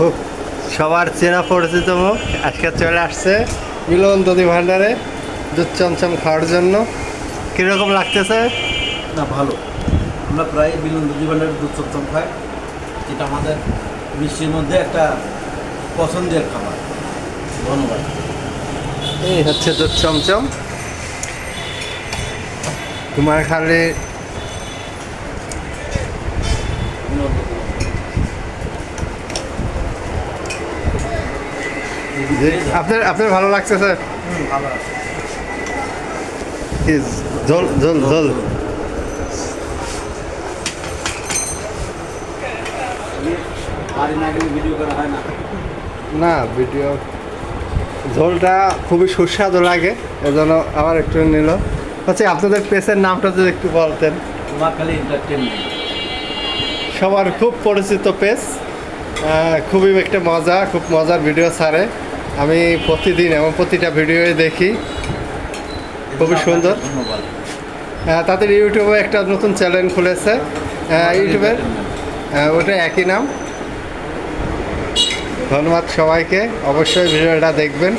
খুব সবার চেনা পরিচিত মুখ আজকে চলে আসছে মিলন দধি ভাণ্ডারে দুধ চমচম খাওয়ার জন্য। কীরকম লাগতেছে? না ভালো, আমরা প্রায় মিলন দধি ভাণ্ডারের দুধ চমচম খাই, এটা আমাদের মিষ্টির মধ্যে একটা পছন্দের খাবার। ধন্যবাদ। এই হচ্ছে দুধ চমচম। তোমার খালি আপনার আপনার ভালো লাগছে স্যার? ভালো। কি ঝোল ঝোল ঝোল বাড়ি না গেলে ভিডিও করা হয় না। না ভিডিও ঝোলটা খুবই সুস্বাদু লাগে, এজন্য আবার একটু নিল। হচ্ছে আপনাদের পেজের নামটা যদি একটু বলতেন। নোয়াখালী এন্টারটেনমেন্ট। সবার খুব পরিচিত পেজ, খুবই একটা মজা, খুব মজার ভিডিও ছাড়ে। আমি প্রতিদিন এবং প্রতিটা ভিডিওই দেখি, খুবই সুন্দর। ধন্যবাদ। তাদের ইউটিউবে একটা নতুন চ্যানেল খুলেছে, ইউটিউবের ওটা একই নাম। ধন্যবাদ সবাইকে, অবশ্যই ভিডিওটা দেখবেন।